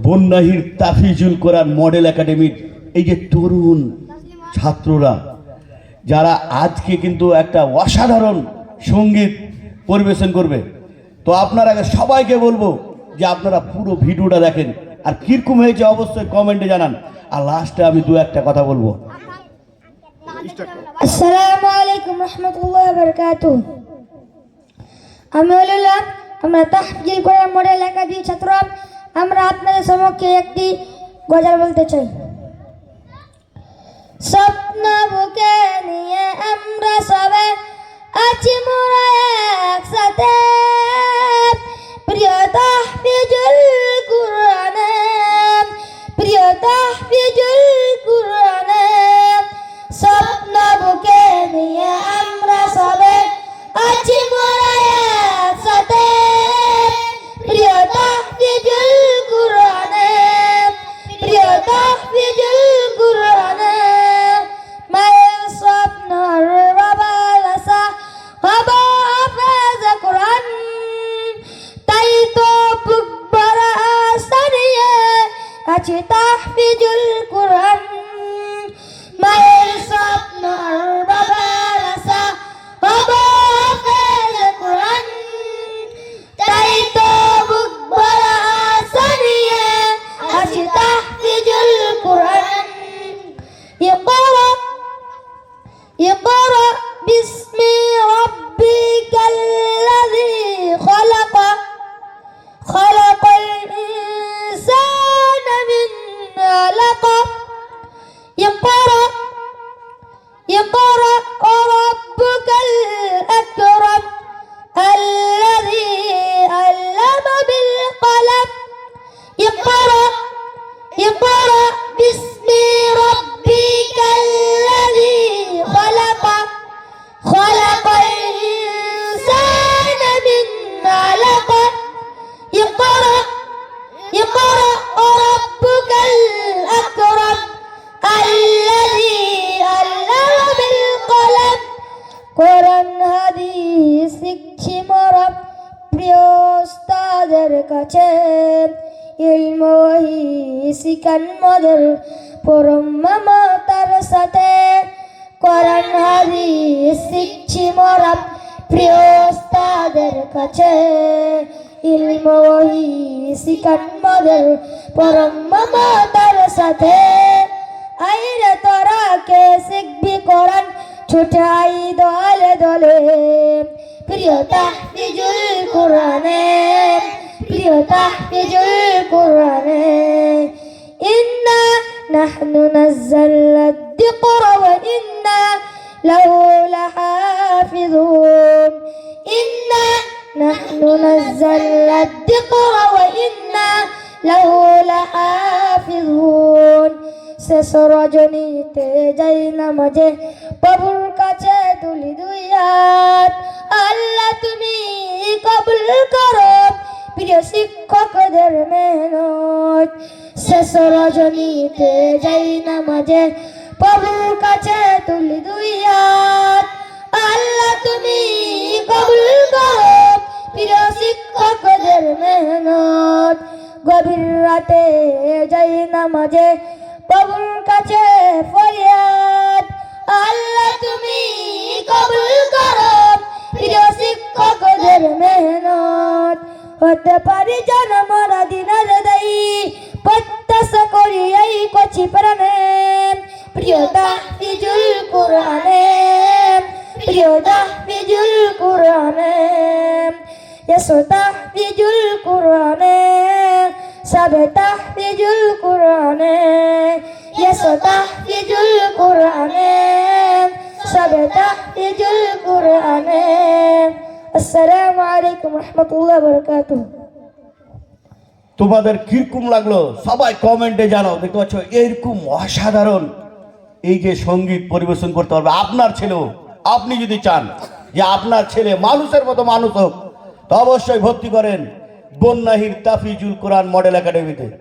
বন্যাহীর তাফিজুল কোরআন model একাডেমির এই যে তরুণ ছাত্ররা যারা আজকে কিন্তু একটা অসাধারণ সঙ্গীত পরিবেশন করবে, তো আপনারা আগে সবাইকে বলবো যে আপনারা পুরো ভিডিওটা দেখেন, আর কীরকম হয়েছে অবশ্যই কমেন্টে জানান। আর লাস্টে আমি দু একটা কথা বলবো। আসসালামু আলাইকুম রহমতুল্লাহ বারাকাতুহু। আমি হলাম আমরা তাহফিজুল কোরআন মডেল একাডেমির ছাত্র। আমরা আপনাদের সম্মুখে একটি গজল বলতে চাই। স্বপ্ন বুকে নিয়ে আমরা সবাই আছি মোরা একসাথে, প্রিয় তাহফিজুল কোরআন, প্রিয় তাহফিজুল কোরআন। স্বপ্ন বুকে নিয়ে আমরা সবাই আছি মোরা একসাথে, প্রিয় তাহফিজুল কোরআন, প্রিয় তাহফিজুল কোরআন। মায়ের স্বপ্নর বাবার আশা হব হাফেজ কোরআন, তাই তো বুক ভরা আশা নিয়ে আছি তাহফিজুল কোরআন। মায়ের স্বপ্নর বাবার আশা হব হাফেজ কোরআন, তাই তো বুক ভরা আশা নিয়ে আছি তাহফিজুল কোরআন। اقرأ باسم ربك الذي خلق، خلق الإنسان من علق. اقرأ وربك الأكرم الذي علم بالقلم. اقرأ باسم ربك الذي خلق، خلق الإنسان من علق. اقرأ وربك الأكرم الذي علم بالقلم. কোরআন হাদিস শিখছি মোরা প্রিয় উস্তাদের কাছে, ইলম ওহী শিখান মদের পরম মমতার সাথে। কোরআন হাদিস শিখছি মোরা প্রিয় উস্তাদের কাছে, ইলম ওহী শিখান মদের পরম মমতার সাথে। আইরে তোরা কে শিখবি কোরআন ছুটাই দলে দলে, প্রিয় তাহফিজুল কোরআনে, প্রিয় তাহফিজুল কোরআনে। ইন্না নাহনু নাযালনা যিকরা ওয়া ইন্না লাহু লাহাফিজুন। ইন্না নাহনু নাযালনা যিকরা ওয়া ইন্না লাহু লাহাফিজুন। শেষ রজনীতে যাই নামাজে প্রভুর কাছে তুলি দুই হাত, আল্লাহ তুমি কবুল করো প্রিয় শিক্ষকদের মেহনত। শেষ রজনীতে যাই নামাজে প্রভুর কাছে তুলি দুই হাত, আল্লাহ তুমি কবুল করো প্রিয় শিক্ষকদের মেহনত। গভীর রাতে যাই নামাজে প্রভুর কাছে ফরিয়াদ, আল্লাহ তুমি কবুল করো প্রিয় শিক্ষকদের মেহনত। হতে পারি জনমরা দিনের দায়ী, প্রত্যাশা করি এই কচি প্রাণে, প্রিয় তাহফিজুল কোরআনে, প্রিয় তাহফিজুল কোরআনে। এসো তাহফিজুল কোরআনে, সবে তাহফিজুল কোরআনে, এসো তাহফিজুল কোরআনে, সবে তাহফিজুল কোরআনে। আসসালামু আলাইকুম রহমতুল্লাহ বারাকাতুহু। তোমাদের কিরকম লাগলো সবাই কমেন্টে জানাও। দেখতে পাচ্ছ এরকম অসাধারণ এই যে সঙ্গীত পরিবেশন করতে পারবে আপনার ছেলেও। আপনি যদি চান যে আপনার ছেলে মানুষের মতো মানুষ হোক, তো অবশ্যই ভর্তি করেন বন্যাহীর তাফিজুল কোরআন মডেল একাডেমিতে।